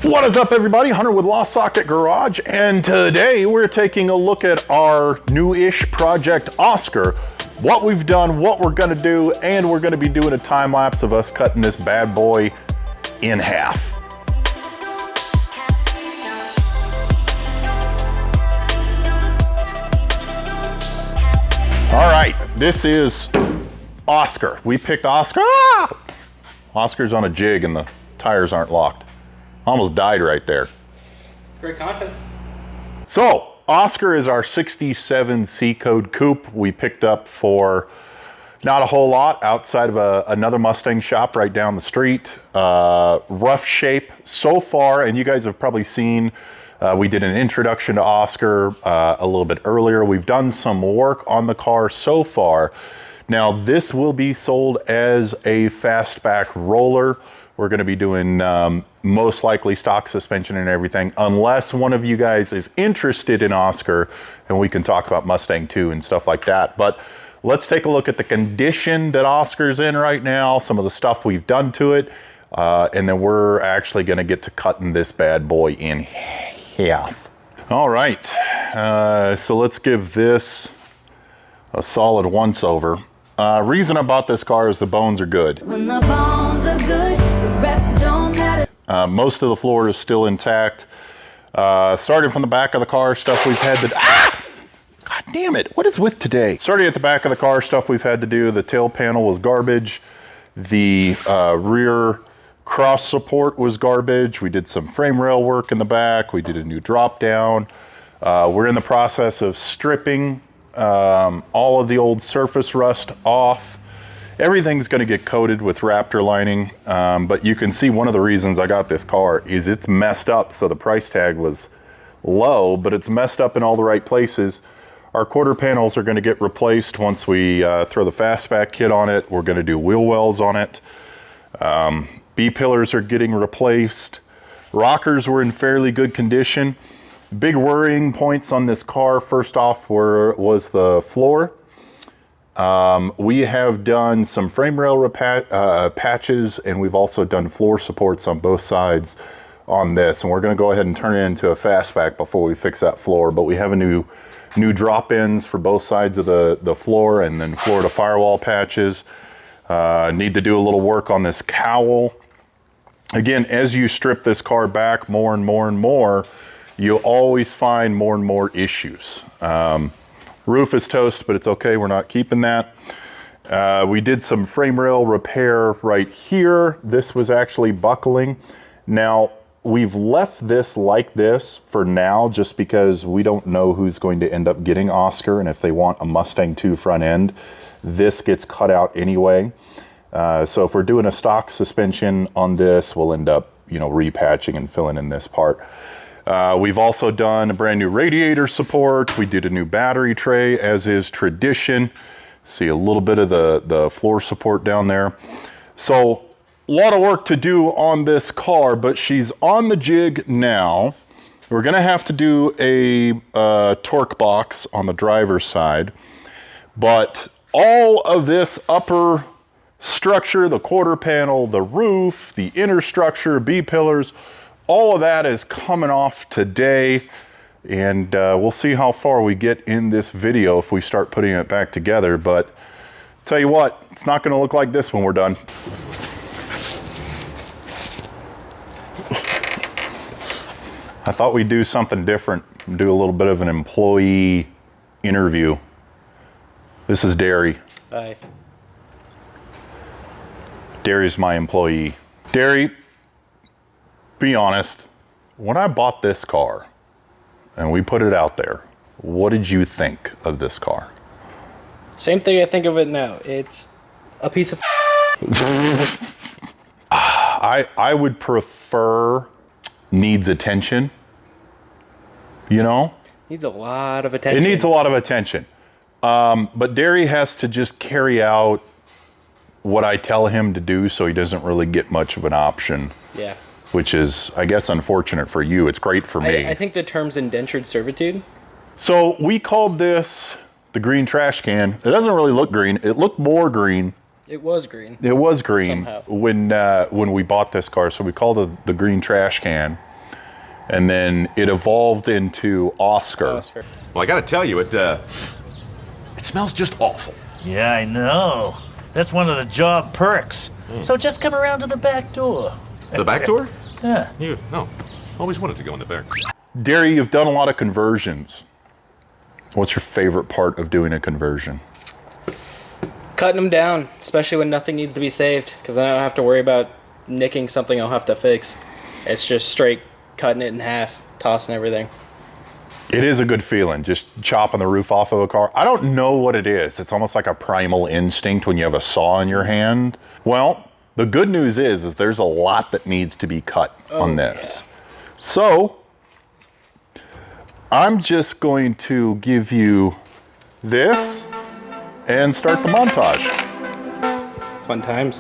What is up, everybody? Hunter with Lost Socket Garage, and today we're taking a look at our new-ish project Oscar, what we've done, what we're gonna do, and we're gonna be doing a time lapse of us cutting this bad boy in half. All right, this is Oscar. We picked Oscar. Ah! Oscar's on a jig and the tires aren't locked. Almost died right there. Great content. So, Oscar is our 67 C-Code coupe we picked up for not a whole lot outside of another Mustang shop right down the street. Rough shape so far, and you guys have probably seen, we did an introduction to Oscar a little bit earlier. We've done some work on the car so far. Now, this will be sold as a fastback roller. We're going to be doing most likely stock suspension and everything, unless one of you guys is interested in Oscar and we can talk about Mustang 2 and stuff like that. But let's take a look at the condition that Oscar's in right now, some of the stuff we've done to it, and then we're actually going to get to cutting this bad boy in half. All right, so let's give this a solid once over. Reason I bought this car is the bones are good. When the bones are good, the rest don't matter. Most of the floor is still intact. Starting from the back of the car, stuff we've had to... Ah! God damn it, what is with today? Starting at the back of the car, stuff we've had to do. The tail panel was garbage. The rear cross support was garbage. We did some frame rail work in the back. We did a new drop down. We're in the process of stripping all of the old surface rust off. Everything's going to get coated with Raptor lining, but you can see one of the reasons I got this car is it's messed up. So the price tag was low, but it's messed up in all the right places. Our quarter panels are going to get replaced once we throw the fastback kit on it. We're going to do wheel wells on it. B-pillars are getting replaced. Rockers were in fairly good condition. Big worrying points on this car, first off, was the floor. We have done some frame rail patches, and we've also done floor supports on both sides on this. And we're going to go ahead and turn it into a fastback before we fix that floor. But we have a new drop-ins for both sides of the floor, and then floor to firewall patches. Need to do a little work on this cowl. Again, as you strip this car back more and more and more, you'll always find more and more issues. Roof is toast, but it's okay, we're not keeping that. We did some frame rail repair right here. This was actually buckling. Now, we've left this like this for now, just because we don't know who's going to end up getting Oscar, and if they want a Mustang 2 front end, this gets cut out anyway. So if we're doing a stock suspension on this, we'll end up, repatching and filling in this part. We've also done a brand new radiator support. We did a new battery tray, as is tradition. See a little bit of the floor support down there. So a lot of work to do on this car, but she's on the jig now. We're gonna have to do a torque box on the driver's side, but all of this upper structure, the quarter panel, the roof, the inner structure, B-pillars, all of that is coming off today, and we'll see how far we get in this video if we start putting it back together. But tell you what, it's not going to look like this when we're done. I thought we'd do something different, do a little bit of an employee interview. This is Derry. Hi. Derry's my employee. Derry, be honest, when I bought this car and we put it out there, what did you think of this car? Same thing I think of it now. It's a piece of I would prefer needs attention, Needs a lot of attention. It needs a lot of attention. But Derry has to just carry out what I tell him to do, so he doesn't really get much of an option. Yeah. Which is, I guess, unfortunate for you. It's great for me. I think the term's indentured servitude. So we called this the green trash can. It doesn't really look green. It looked more green. It was green. It was green somehow. when we bought this car, so we called it the green trash can. And then it evolved into Oscar. Well, I gotta tell you, it smells just awful. Yeah, I know. That's one of the job perks. So just come around to the back door. The back door? Yeah. Always wanted to go in the back. Derry, you've done a lot of conversions. What's your favorite part of doing a conversion? Cutting them down, especially when nothing needs to be saved, because then I don't have to worry about nicking something I'll have to fix. It's just straight cutting it in half, tossing everything. It is a good feeling, just chopping the roof off of a car. I don't know what it is. It's almost like a primal instinct when you have a saw in your hand. Well, the good news is there's a lot that needs to be cut on this. Yeah. So, I'm just going to give you this and start the montage. Fun times.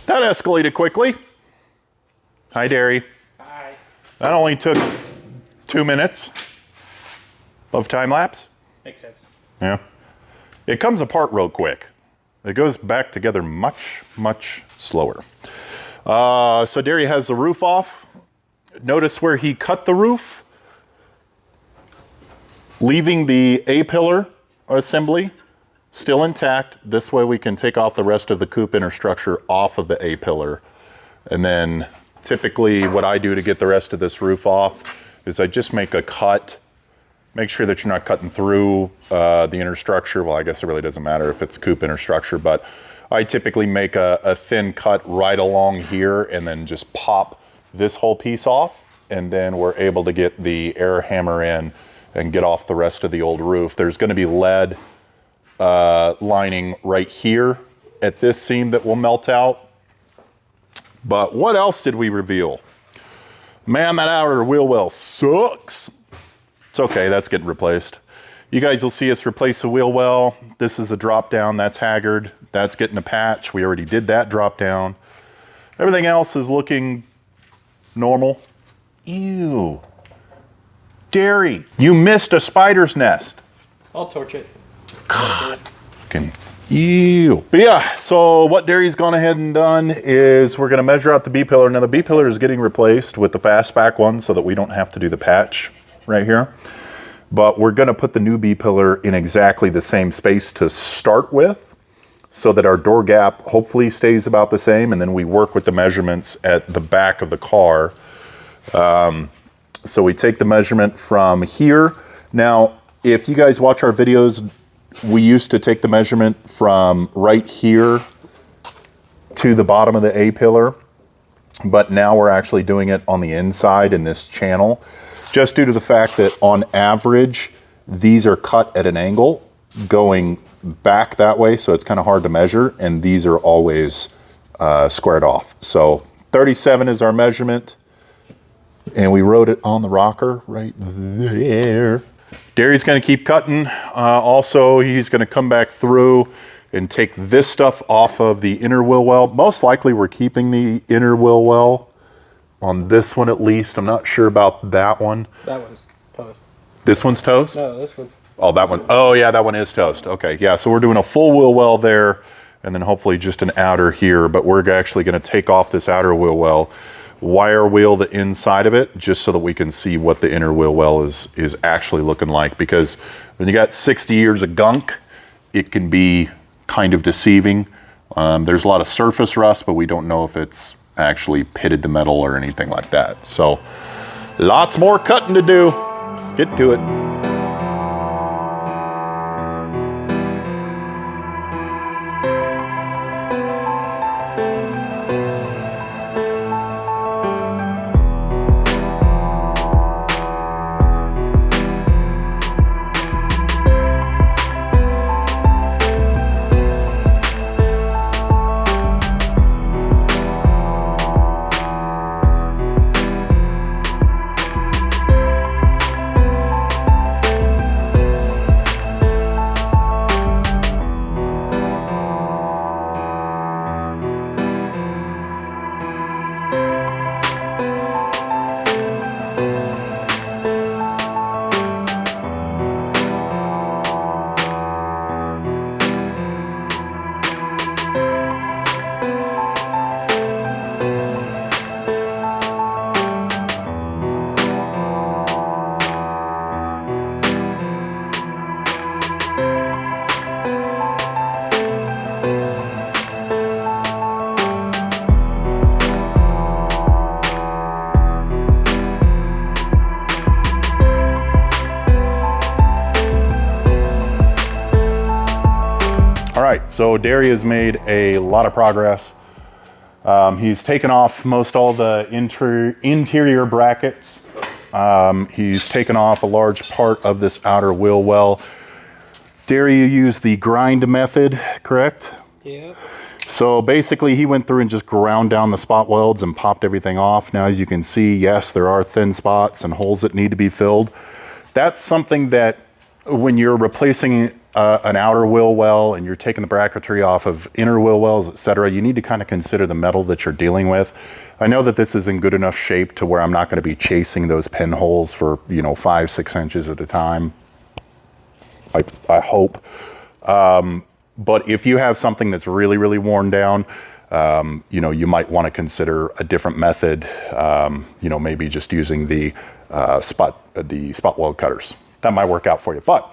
That escalated quickly. Hi, Derry. Hi. That only took 2 minutes of time lapse. Makes sense. Yeah. It comes apart real quick. It goes back together much, much slower. So Derry has the roof off. Notice where he cut the roof, leaving the A-pillar assembly still intact. This way we can take off the rest of the coupe inner structure off of the A-pillar. And then typically what I do to get the rest of this roof off is I just make a cut. Make sure that you're not cutting through the inner structure. Well, I guess it really doesn't matter if it's coupe inner structure, but I typically make a thin cut right along here and then just pop this whole piece off. And then we're able to get the air hammer in and get off the rest of the old roof. There's gonna be lead lining right here at this seam that will melt out. But what else did we reveal? Man, that outer wheel well sucks. It's okay, that's getting replaced. You guys will see us replace the wheel well. This is a drop down, that's haggard. That's getting a patch. We already did that drop down. Everything else is looking normal. Ew. Derry, you missed a spider's nest. I'll torch it. Fucking ew. But yeah, so what Derry's gone ahead and done is we're gonna measure out the B-pillar. Now the B-pillar is getting replaced with the fastback one so that we don't have to do the patch right here. But we're gonna put the new B-pillar in exactly the same space to start with so that our door gap hopefully stays about the same, and then we work with the measurements at the back of the car. So we take the measurement from here. Now, if you guys watch our videos, we used to take the measurement from right here to the bottom of the A-pillar. but now we're actually doing it on the inside in this channel, just due to the fact that on average, these are cut at an angle going back that way, so it's kind of hard to measure, and these are always squared off. So 37 is our measurement, and we wrote it on the rocker right there. Derry's gonna keep cutting. Also, he's gonna come back through and take this stuff off of the inner wheel well. Most likely we're keeping the inner wheel well on this one at least. I'm not sure about that one. That one's toast. This one's toast? No, this one. Oh, that one. Oh, yeah, that one is toast. Okay, yeah, so we're doing a full wheel well there, and then hopefully just an outer here, but we're actually gonna take off this outer wheel well, wire wheel the inside of it, just so that we can see what the inner wheel well is actually looking like, because when you got 60 years of gunk, it can be kind of deceiving. There's a lot of surface rust, but we don't know if it's actually pitted the metal or anything like that. So lots more cutting to do. Let's get to it. All right, so Derry has made a lot of progress. He's taken off most all the interior brackets. He's taken off a large part of this outer wheel well. Derry, you use the grind method, correct? Yeah. So basically he went through and just ground down the spot welds and popped everything off. Now, as you can see, yes, there are thin spots and holes that need to be filled. That's something that when you're replacing an outer wheel well and you're taking the bracketry off of inner wheel wells, etc., you need to kind of consider the metal that you're dealing with. I know that this is in good enough shape to where I'm not going to be chasing those pinholes for, 5-6 inches at a time. I hope. But if you have something that's really, really worn down, you might want to consider a different method. Maybe just using the spot weld cutters. That might work out for you. But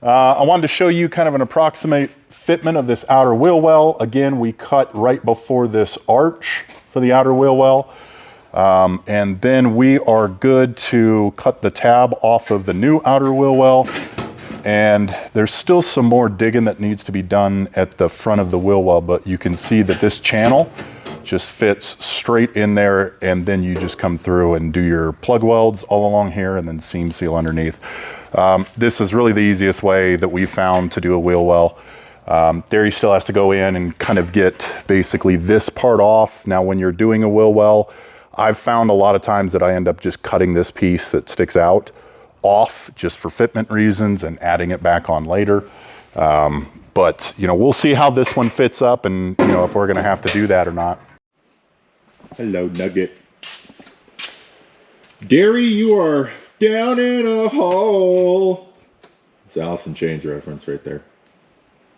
I wanted to show you kind of an approximate fitment of this outer wheel well. Again, we cut right before this arch for the outer wheel well. And then we are good to cut the tab off of the new outer wheel well. And there's still some more digging that needs to be done at the front of the wheel well, but you can see that this channel just fits straight in there, and then you just come through and do your plug welds all along here and then seam seal underneath. This is really the easiest way that we found to do a wheel well. Derry still has to go in and kind of get basically this part off. Now, when you're doing a wheel well, I've found a lot of times that I end up just cutting this piece that sticks out off just for fitment reasons and adding it back on later. But we'll see how this one fits up and if we're gonna have to do that or not. Hello, Nugget. Derry, you are down in a hole. It's Alice in Chains reference right there.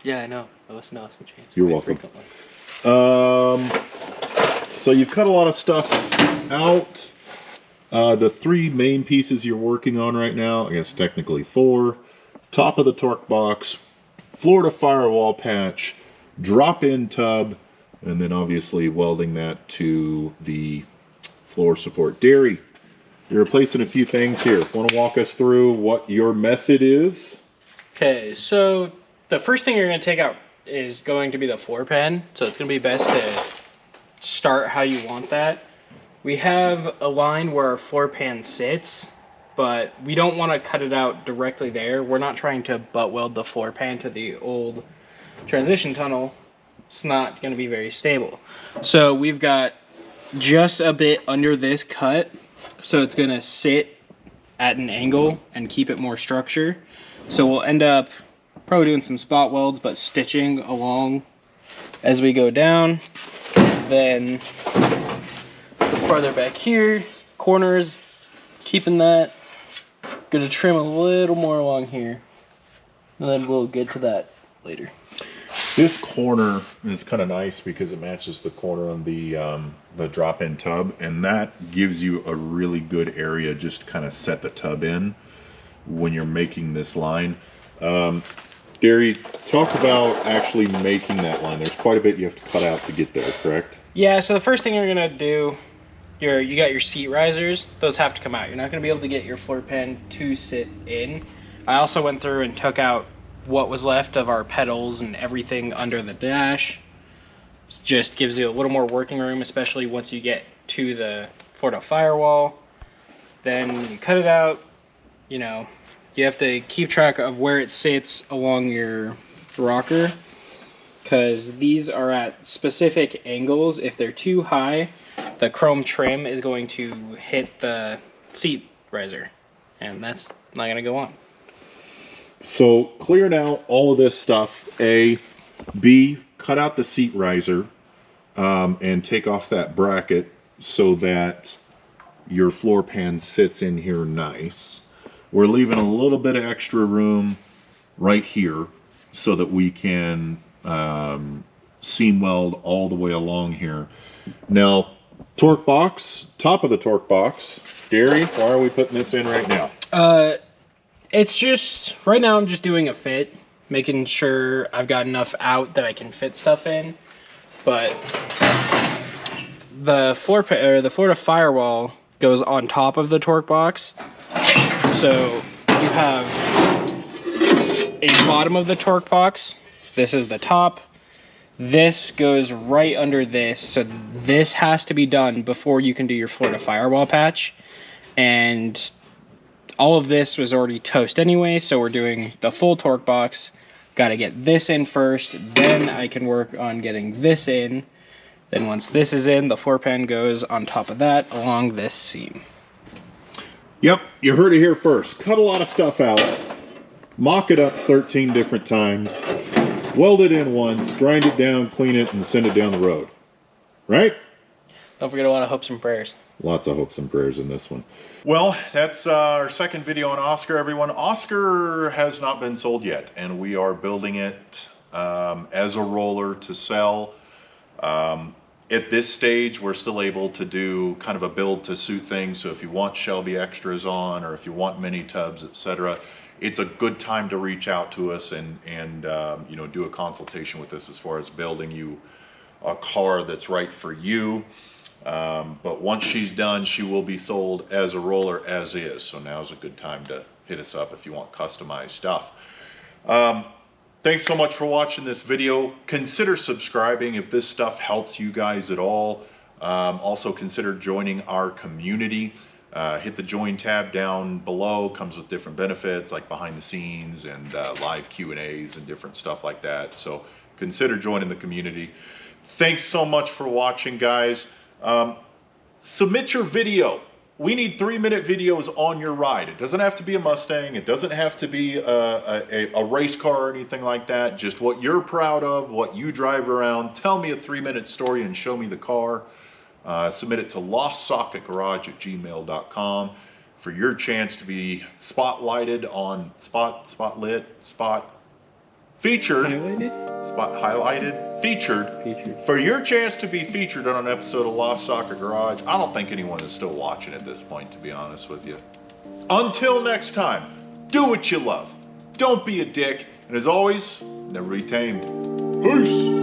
Yeah, I know. I listen to Alice in Chains. You're welcome. So you've cut a lot of stuff out. The 3 main pieces you're working on right now, I guess technically 4, top of the torque box, floor to firewall patch, drop-in tub, and then obviously welding that to the floor support. Derry, you're replacing a few things here. Want to walk us through what your method is? Okay, so the first thing you're going to take out is going to be the floor pan. So it's going to be best to start how you want that. We have a line where our floor pan sits, but we don't want to cut it out directly there. We're not trying to butt weld the floor pan to the old transition tunnel. It's not going to be very stable. So we've got just a bit under this cut, so it's going to sit at an angle and keep it more structure. So we'll end up probably doing some spot welds, but stitching along as we go down. Then farther back here, corners, keeping that. Gonna trim a little more along here, and then we'll get to that later. This corner is kind of nice because it matches the corner on the drop-in tub, and that gives you a really good area just to kind of set the tub in when you're making this line. Gary, talk about actually making that line. There's quite a bit you have to cut out to get there, correct? Yeah, so the first thing you're gonna do, you got your seat risers. Those have to come out. You're not gonna be able to get your floor pan to sit in. I also went through and took out what was left of our pedals and everything under the dash. It just gives you a little more working room, especially once you get to the Florida firewall. Then you cut it out. You know, you have to keep track of where it sits along your rocker, because these are at specific angles. If they're too high, the chrome trim is going to hit the seat riser, and that's not going to go on. So clearing out all of this stuff, A. B, cut out the seat riser and take off that bracket so that your floor pan sits in here nice. We're leaving a little bit of extra room right here so that we can seam weld all the way along here. Now, torque box, top of the torque box. Gary, why are we putting this in right now? It's just, right now I'm just doing a fit, making sure I've got enough out that I can fit stuff in. But the Florida firewall goes on top of the torque box. So you have a bottom of the torque box. This is the top. This goes right under this. So this has to be done before you can do your Florida firewall patch. And all of this was already toast anyway, so we're doing the full torque box. Got to get this in first, then I can work on getting this in. Then once this is in, the floor pan goes on top of that along this seam. Yep, you heard it here first. Cut a lot of stuff out, mock it up 13 different times, weld it in once, grind it down, clean it, and send it down the road. Right? Don't forget a lot of hopes and prayers. Lots of hopes and prayers in this one. Well, that's our second video on Oscar, everyone. Oscar has not been sold yet, and we are building it as a roller to sell. At this stage, we're still able to do kind of a build to suit thing. So if you want Shelby extras on, or if you want mini tubs, etc., it's a good time to reach out to us and you know, do a consultation with us as far as building you a car that's right for you. But once she's done, she will be sold as a roller as is. So now's a good time to hit us up if you want customized stuff. Thanks so much for watching this video. Consider subscribing if this stuff helps you guys at all. Also consider joining our community. Hit the join tab down below. Comes with different benefits like behind the scenes and live Q&As and different stuff like that. So consider joining the community. Thanks so much for watching, guys. Submit your video. We need 3-minute videos on your ride. It doesn't have to be a Mustang. It doesn't have to be a race car or anything like that. Just what you're proud of, what you drive around. Tell me a 3-minute story and show me the car. Submit it to lostsocketgarage@gmail.com for your chance to be spotlighted on featured, featured for your chance to be featured on an episode of Lost Socket Garage. I don't think anyone is still watching at this point, to be honest with you. Until next time, do what you love. Don't be a dick. And as always, never be tamed. Peace.